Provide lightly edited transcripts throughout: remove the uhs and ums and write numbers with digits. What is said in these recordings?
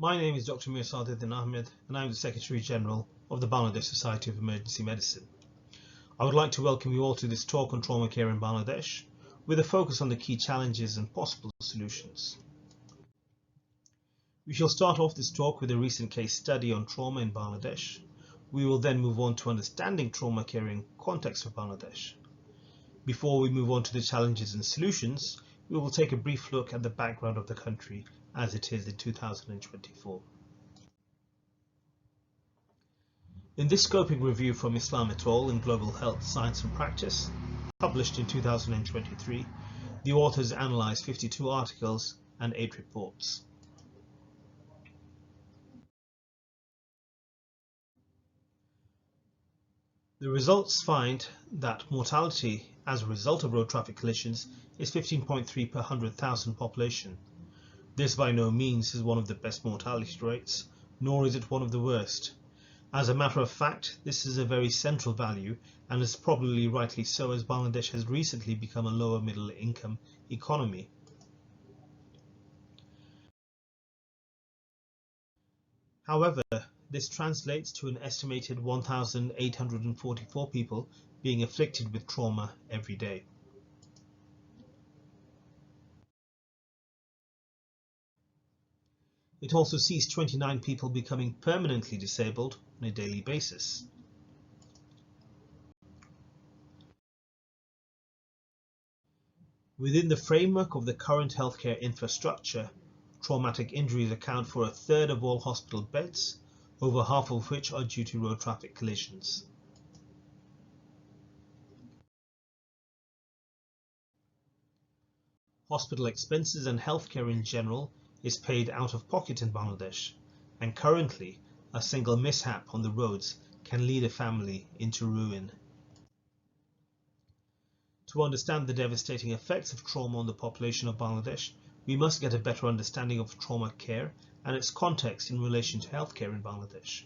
My name is Dr. Mir Saduddin Ahmed and I am the Secretary General of the Bangladesh Society of Emergency Medicine. I would like to welcome you all to this talk on trauma care in Bangladesh with a focus on the key challenges and possible solutions. We shall start off this talk with a recent case study on trauma in Bangladesh. We will then move on to understanding trauma care in context of Bangladesh. Before we move on to the challenges and solutions, we will take a brief look at the background of the country as it is in 2024. In this scoping review from Islam et al. In Global Health, Science and Practice, published in 2023, the authors analysed 52 articles and 8 reports. The results find that mortality as a result of road traffic collisions is 15.3 per 100,000 population. This by no means is one of the best mortality rates, nor is it one of the worst. As a matter of fact, this is a very central value and is probably rightly so, as Bangladesh has recently become a lower middle income economy. However, this translates to an estimated 1,844 people being afflicted with trauma every day. It also sees 29 people becoming permanently disabled on a daily basis. Within the framework of the current healthcare infrastructure, traumatic injuries account for a third of all hospital beds, over half of which are due to road traffic collisions. Hospital expenses and healthcare in general is paid out of pocket in Bangladesh, and currently a single mishap on the roads can lead a family into ruin. To understand the devastating effects of trauma on the population of Bangladesh, we must get a better understanding of trauma care and its context in relation to healthcare in Bangladesh.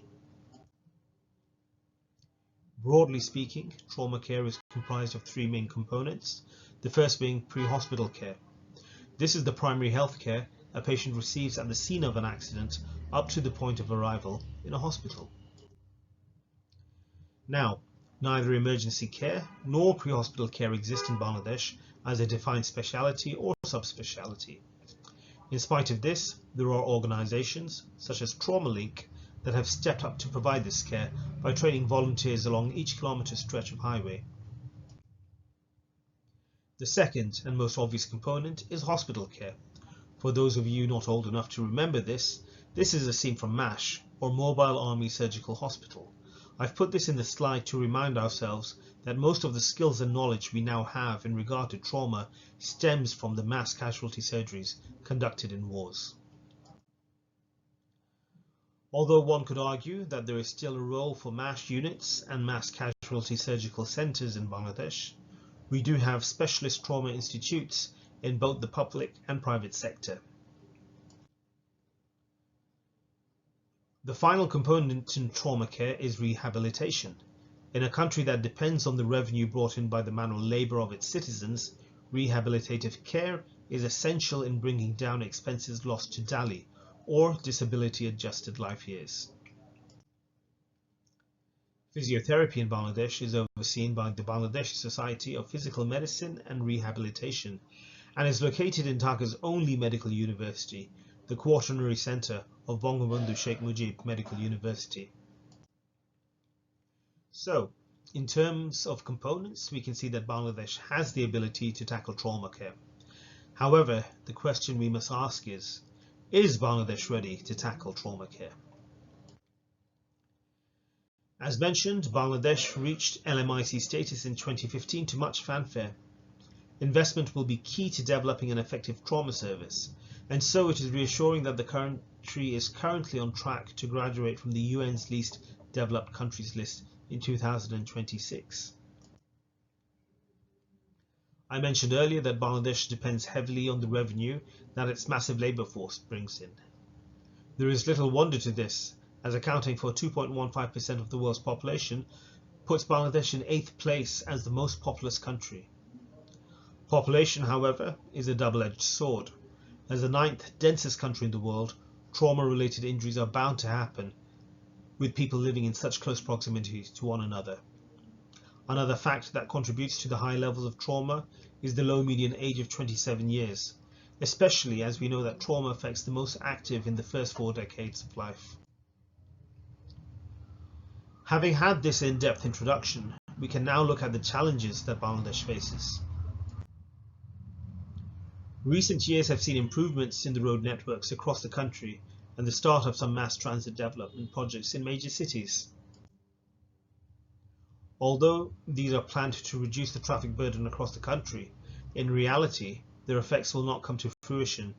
Broadly speaking, trauma care is comprised of 3 main components, the first being pre-hospital care. This is the primary health care a patient receives at the scene of an accident up to the point of arrival in a hospital. Now, neither emergency care nor pre-hospital care exist in Bangladesh as a defined speciality or subspeciality. In spite of this, there are organisations such as Trauma Link that have stepped up to provide this care by training volunteers along each kilometre stretch of highway. The second and most obvious component is hospital care. For those of you not old enough to remember this is a scene from MASH, or Mobile Army Surgical Hospital. I've put this in the slide to remind ourselves that most of the skills and knowledge we now have in regard to trauma stems from the mass casualty surgeries conducted in wars. Although one could argue that there is still a role for MASH units and mass casualty surgical centres in Bangladesh, we do have specialist trauma institutes in both the public and private sector. The final component in trauma care is rehabilitation. In a country that depends on the revenue brought in by the manual labour of its citizens, rehabilitative care is essential in bringing down expenses lost to DALI, or disability adjusted life years. Physiotherapy in Bangladesh is overseen by the Bangladesh Society of Physical Medicine and Rehabilitation and is located in Dhaka's only medical university, the quaternary centre of Bangabandhu Sheikh Mujib Medical University. So, in terms of components, we can see that Bangladesh has the ability to tackle trauma care. However, the question we must ask is Bangladesh ready to tackle trauma care? As mentioned, Bangladesh reached LMIC status in 2015 to much fanfare. Investment will be key to developing an effective trauma service, and so it is reassuring that the country is currently on track to graduate from the UN's least developed countries list in 2026. I mentioned earlier that Bangladesh depends heavily on the revenue that its massive labour force brings in. There is little wonder to this, as accounting for 2.15% of the world's population puts Bangladesh in 8th place as the most populous country. Population, however, is a double-edged sword. As the 9th densest country in the world, trauma-related injuries are bound to happen with people living in such close proximity to one another. Another fact that contributes to the high levels of trauma is the low median age of 27 years, especially as we know that trauma affects the most active in the first 4 decades of life. Having had this in-depth introduction, we can now look at the challenges that Bangladesh faces. Recent years have seen improvements in the road networks across the country and the start of some mass transit development projects in major cities. Although these are planned to reduce the traffic burden across the country, in reality, their effects will not come to fruition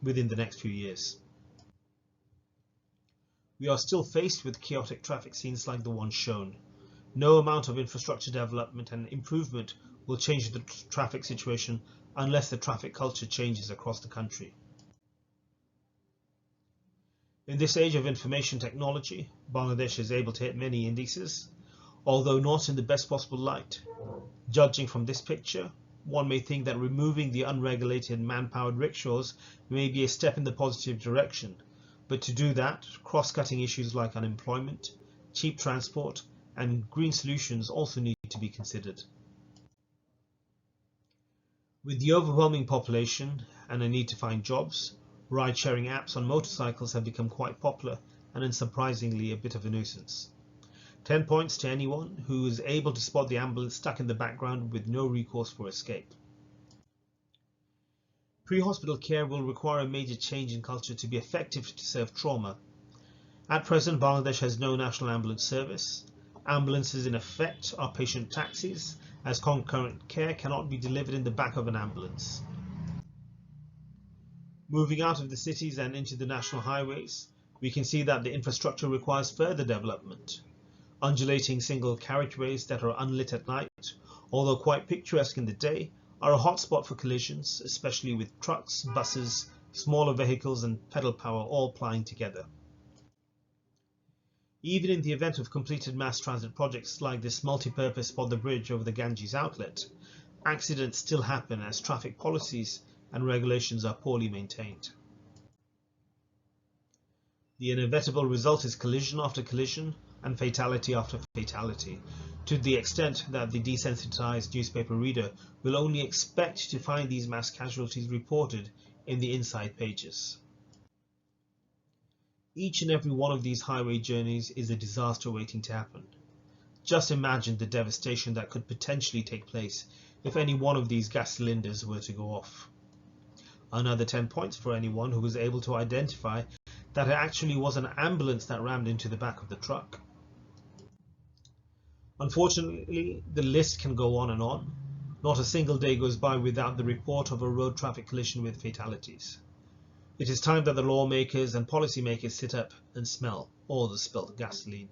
within the next few years. We are still faced with chaotic traffic scenes like the one shown. No amount of infrastructure development and improvement will change the traffic situation unless the traffic culture changes across the country. In this age of information technology, Bangladesh is able to hit many indices, although not in the best possible light. Judging from this picture, one may think that removing the unregulated man-powered rickshaws may be a step in the positive direction, but to do that, cross-cutting issues like unemployment, cheap transport, and green solutions also need to be considered. With the overwhelming population and a need to find jobs, ride-sharing apps on motorcycles have become quite popular and unsurprisingly a bit of a nuisance. 10 points to anyone who is able to spot the ambulance stuck in the background with no recourse for escape. Pre-hospital care will require a major change in culture to be effective to serve trauma. At present, Bangladesh has no national ambulance service. Ambulances in effect are patient taxis, as concurrent care cannot be delivered in the back of an ambulance. Moving out of the cities and into the national highways, we can see that the infrastructure requires further development. Undulating single carriageways that are unlit at night, although quite picturesque in the day, are a hotspot for collisions, especially with trucks, buses, smaller vehicles and pedal power all plying together. Even in the event of completed mass transit projects like this multi-purpose spot the bridge over the Ganges outlet, accidents still happen as traffic policies and regulations are poorly maintained. The inevitable result is collision after collision and fatality after fatality, to the extent that the desensitized newspaper reader will only expect to find these mass casualties reported in the inside pages. Each and every one of these highway journeys is a disaster waiting to happen. Just imagine the devastation that could potentially take place if any one of these gas cylinders were to go off. Another 10 points for anyone who was able to identify that it actually was an ambulance that rammed into the back of the truck. Unfortunately, the list can go on and on. Not a single day goes by without the report of a road traffic collision with fatalities. It is time that the lawmakers and policymakers sit up and smell all the spilt gasoline.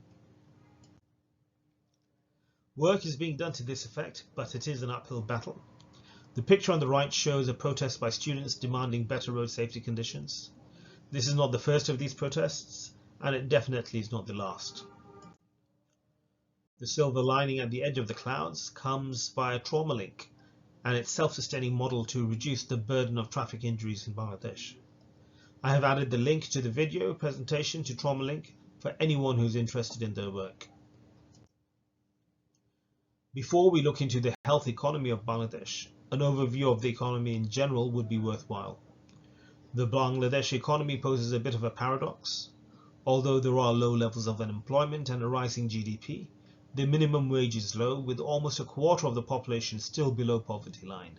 Work is being done to this effect, but it is an uphill battle. The picture on the right shows a protest by students demanding better road safety conditions. This is not the first of these protests, and it definitely is not the last. The silver lining at the edge of the clouds comes via TraumaLink and its self-sustaining model to reduce the burden of traffic injuries in Bangladesh. I have added the link to the video presentation to TraumaLink for anyone who's interested in their work. Before we look into the health economy of Bangladesh, an overview of the economy in general would be worthwhile. The Bangladesh economy poses a bit of a paradox. Although there are low levels of unemployment and a rising GDP, the minimum wage is low, with almost a quarter of the population still below poverty line.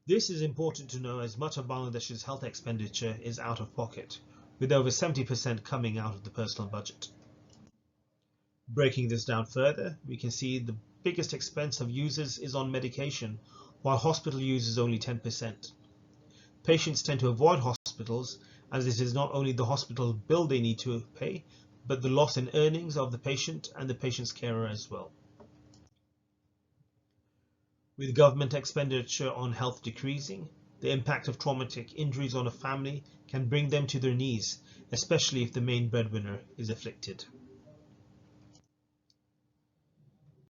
This is important to know as much of Bangladesh's health expenditure is out of pocket, with over 70% coming out of the personal budget. Breaking this down further, we can see the biggest expense of users is on medication, while hospital use is only 10%. Patients tend to avoid hospitals as it is not only the hospital bill they need to pay, but the loss in earnings of the patient and the patient's carer as well. With government expenditure on health decreasing, the impact of traumatic injuries on a family can bring them to their knees, especially if the main breadwinner is afflicted.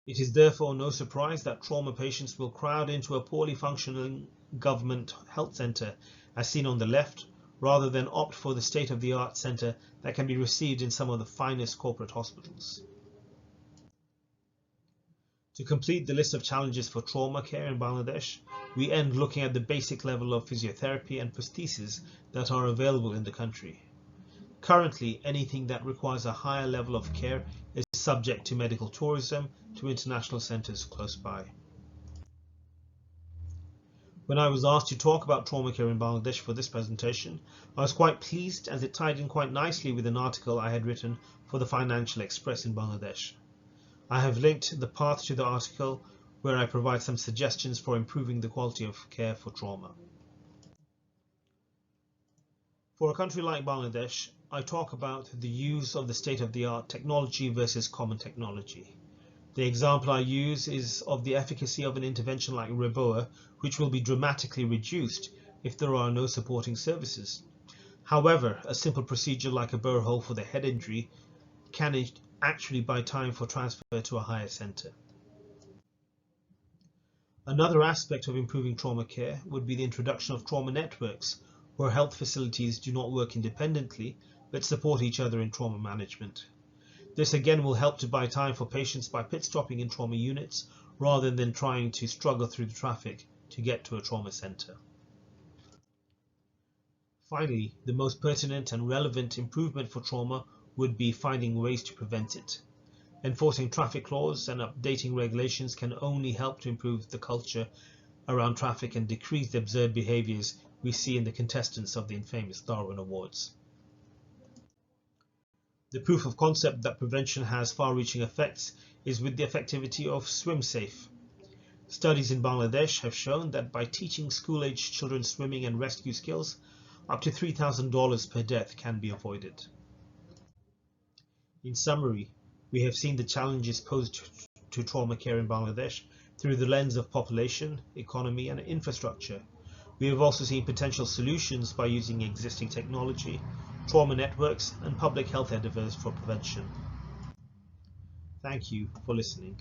It is therefore no surprise that trauma patients will crowd into a poorly functioning government health centre, as seen on the left, rather than opt for the state-of-the-art centre that can be received in some of the finest corporate hospitals. To complete the list of challenges for trauma care in Bangladesh, we end looking at the basic level of physiotherapy and prosthesis that are available in the country. Currently, anything that requires a higher level of care is subject to medical tourism to international centres close by. When I was asked to talk about trauma care in Bangladesh for this presentation, I was quite pleased as it tied in quite nicely with an article I had written for the Financial Express in Bangladesh. I have linked the path to the article where I provide some suggestions for improving the quality of care for trauma. For a country like Bangladesh, I talk about the use of the state-of-the-art technology versus common technology. The example I use is of the efficacy of an intervention like Reboa, which will be dramatically reduced if there are no supporting services. However, a simple procedure like a burr hole for the head injury can actually buy time for transfer to a higher centre. Another aspect of improving trauma care would be the introduction of trauma networks, where health facilities do not work independently but support each other in trauma management. This again will help to buy time for patients by pit stopping in trauma units rather than trying to struggle through the traffic to get to a trauma centre. Finally, the most pertinent and relevant improvement for trauma would be finding ways to prevent it. Enforcing traffic laws and updating regulations can only help to improve the culture around traffic and decrease the absurd behaviours we see in the contestants of the infamous Darwin Awards. The proof of concept that prevention has far-reaching effects is with the effectivity of SwimSafe. Studies in Bangladesh have shown that by teaching school-aged children swimming and rescue skills, up to $3,000 per death can be avoided. In summary, we have seen the challenges posed to trauma care in Bangladesh through the lens of population, economy and infrastructure. We have also seen potential solutions by using existing technology, trauma networks and public health endeavours for prevention. Thank you for listening.